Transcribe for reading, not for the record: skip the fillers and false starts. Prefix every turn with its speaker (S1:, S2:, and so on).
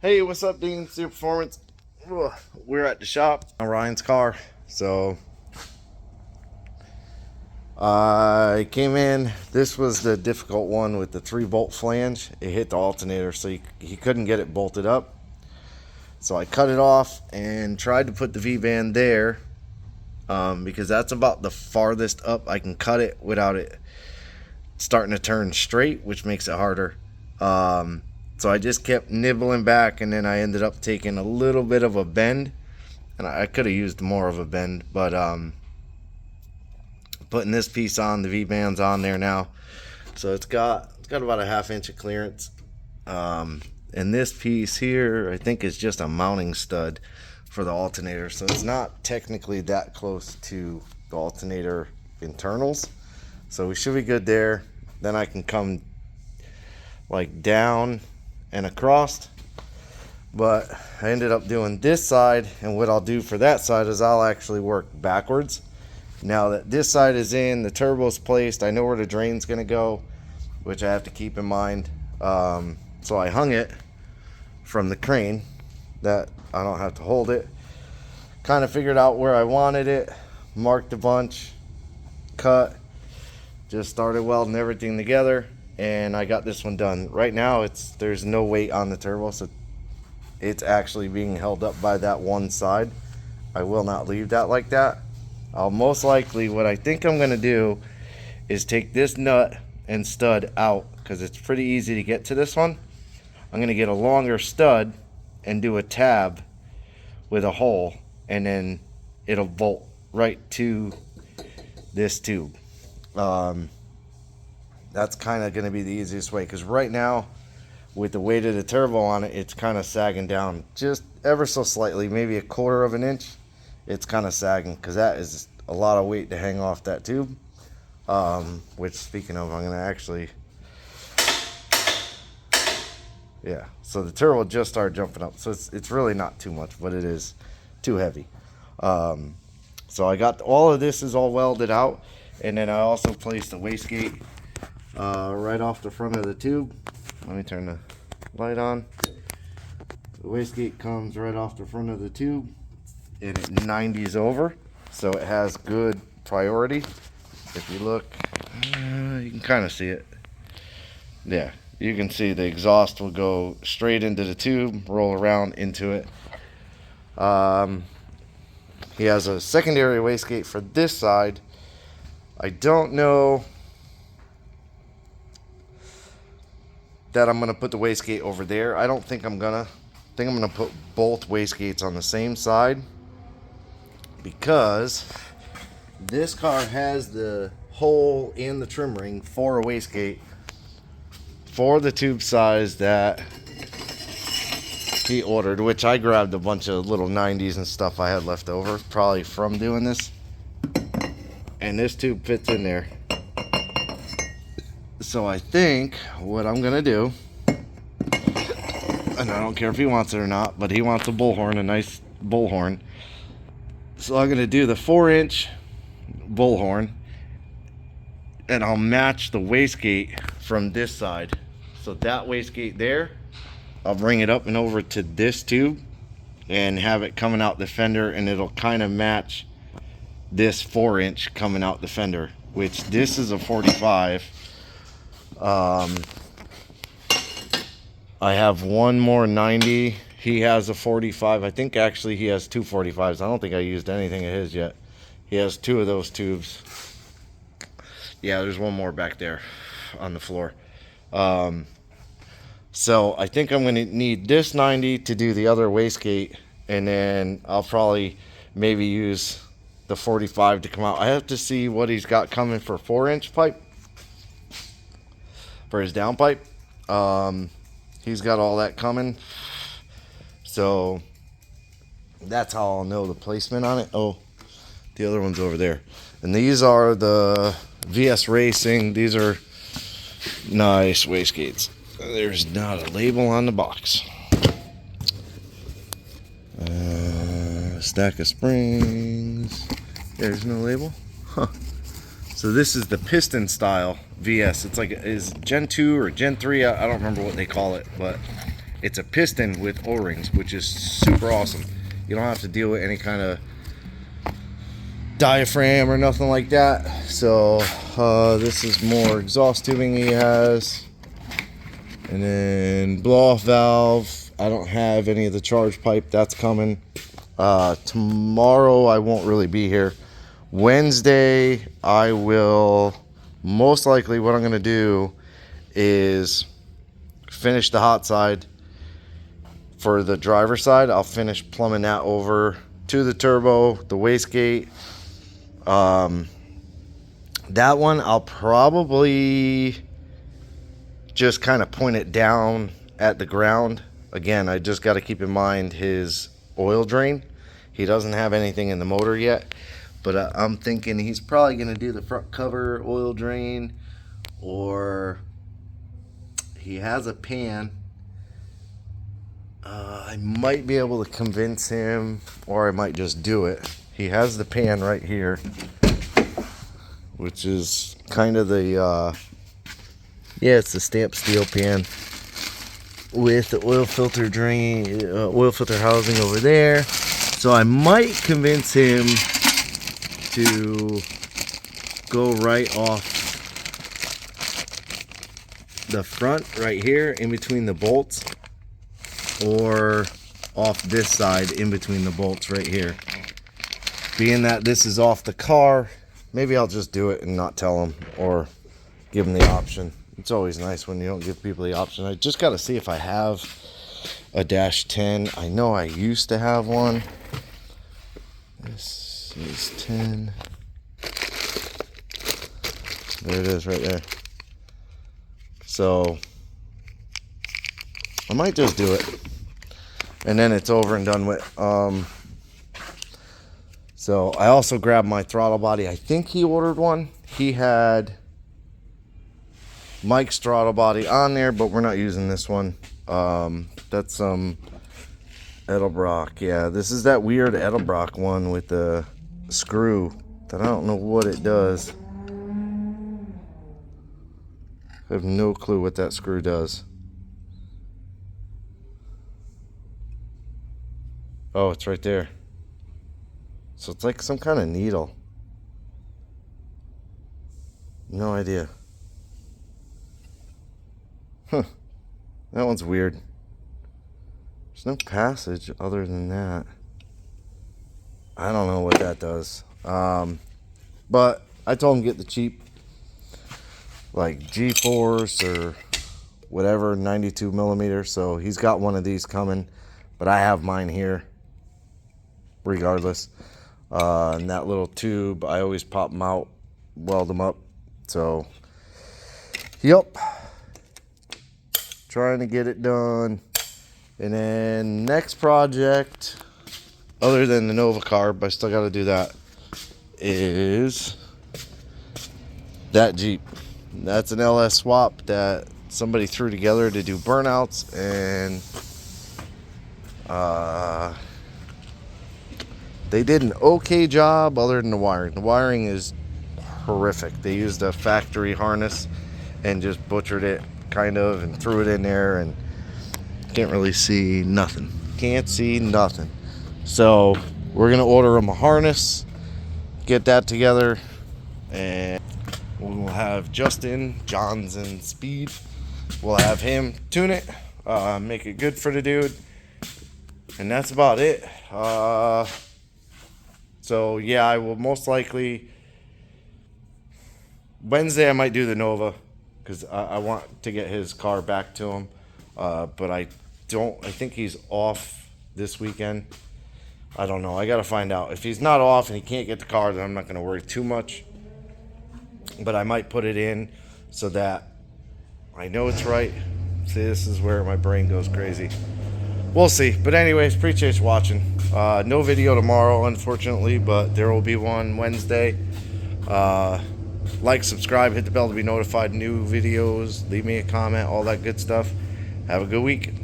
S1: Hey, what's up, Dean? Super Performance. We're at the shop on Ryan's car. So I came in. This was the difficult one with the 3-bolt flange. It hit the alternator, so he couldn't get it bolted up. So I cut it off and tried to put the V-band there because that's about the farthest up I can cut it without it starting to turn straight, which makes it harder. So I just kept nibbling back, and then I ended up taking a little bit of a bend, and I could have used more of a bend, but putting this piece on, the V-band's on there now, so it's got about a 1/2 inch of clearance. And this piece here I think is just a mounting stud for the alternator, so it's not technically that close to the alternator internals, so we should be good there. Then I can come like down and across, but I ended up doing this side, and what I'll do for that side is I'll actually work backwards. Now that this side is in, the turbo's placed, I know where the drain's gonna go, which I have to keep in mind. So I hung it from the crane that I don't have to hold it. Kind of figured out where I wanted it, marked a bunch, cut, just started welding everything together, and I got this one done. Right now there's no weight on the turbo, so it's actually being held up by that one side. I will not leave that like that. I'll most likely, what I think I'm gonna do is take this nut and stud out, because it's pretty easy to get to this one. I'm gonna get a longer stud and do a tab with a hole, and then it'll bolt right to this tube. That's kind of going to be the easiest way, because right now with the weight of the turbo on it, it's kind of sagging down just ever so slightly, maybe a 1/4 of an inch. It's kind of sagging because that is a lot of weight to hang off that tube. Which, speaking of, I'm going to actually, yeah, so the turbo just started jumping up, so it's really not too much, but it is too heavy. So I got all of this is all welded out, and then I also placed a wastegate right off the front of the tube. Let me turn the light on. The wastegate comes right off the front of the tube, and it 90s over, so it has good priority. If you look, you can kind of see it. Yeah, you can see the exhaust will go straight into the tube, roll around into it. He has a secondary wastegate for this side. I don't know that I'm gonna put the wastegate over there. I don't think I'm gonna. I think I'm gonna put both wastegates on the same side, because this car has the hole in the trim ring for a wastegate for the tube size that he ordered, which I grabbed a bunch of little 90s and stuff I had left over, probably from doing this, and this tube fits in there. So I think what I'm gonna do, and I don't care if he wants it or not, but he wants a bullhorn, a nice bullhorn, so I'm gonna do the 4-inch bullhorn, and I'll match the wastegate from this side. So that wastegate there, I'll bring it up and over to this tube and have it coming out the fender, and it'll kind of match this 4-inch coming out the fender, which this is a 45. I have one more 90. He has a 45. I think actually he has 2 45s. I don't think I used anything of his yet. He has 2 of those tubes. Yeah, there's one more back there on the floor. So I think I'm going to need this 90 to do the other wastegate, and then I'll probably maybe use the 45 to come out. I have to see what he's got coming for 4-inch pipe for his downpipe. He's got all that coming, so that's how I'll know the placement on it. Oh, the other one's over there, and these are the VS Racing. These are nice wastegates. There's not a label on the box. Stack of springs. There's no label. Huh. So this is the piston style VS. It's like, is Gen 2 or Gen 3? I don't remember what they call it, but It's a piston with O-rings, which is super awesome. You don't have to deal with any kind of diaphragm or nothing like that. So this is more exhaust tubing he has, and then blow off valve. I don't have any of the charge pipe. That's coming tomorrow. I won't really be here. Wednesday I will most likely, what I'm going to do is finish the hot side. For the driver's side, I'll finish plumbing that over to the turbo, the wastegate. That one I'll probably just kind of point it down at the ground. Again, I just got to keep in mind his oil drain. He doesn't have anything in the motor yet, but I'm thinking he's probably going to do the front cover oil drain, or he has a pan. I might be able to convince him, or I might just do it. He has the pan right here, which is kind of the yeah, it's the stamped steel pan with the oil filter drain, oil filter housing over there. So I might convince him to go right off the front right here in between the bolts, or off this side in between the bolts right here. Being that this is off the car, maybe I'll just do it and not tell him, or give him the option. It's always nice when you don't give people the option. I just got to see if I have a Dash 10. I know I used to have one. This is 10. There it is right there. So I might just do it, and then it's over and done with. So I also grabbed my throttle body. I think he ordered one. He had Mike's throttle body on there, but we're not using this one. That's some Edelbrock. Yeah, this is that weird Edelbrock one with the screw that I don't know what it does. I have no clue what that screw does. Oh, it's right there. So it's like some kind of needle. No idea. Huh. That one's weird. There's no passage other than that. I don't know what that does. But I told him get the cheap, like G-Force or whatever, 92 millimeter. So he's got one of these coming, but I have mine here regardless. And that little tube, I always pop them out, weld them up. So, yep. Trying to get it done. And then next project, other than the Nova carb, I still got to do that, is that Jeep. That's an LS swap that somebody threw together to do burnouts, and they did an okay job other than the wiring. The wiring is horrific. They used a factory harness and just butchered it, kind of, and threw it in there, and can't really see nothing. Can't see nothing. So we're gonna order them a harness, get that together, and we'll have Justin Johnson Speed. We'll have him tune it, make it good for the dude, and that's about it. So yeah, I will most likely Wednesday I might do the Nova, because I want to get his car back to him, but I think he's off this weekend. I don't know. I got to find out. If he's not off and he can't get the car, then I'm not going to worry too much. But I might put it in so that I know it's right. See, this is where my brain goes crazy. We'll see. But anyways, appreciate you watching. No video tomorrow, unfortunately, but there will be one Wednesday. Like, subscribe, hit the bell to be notified. New videos. Leave me a comment, all that good stuff. Have a good week.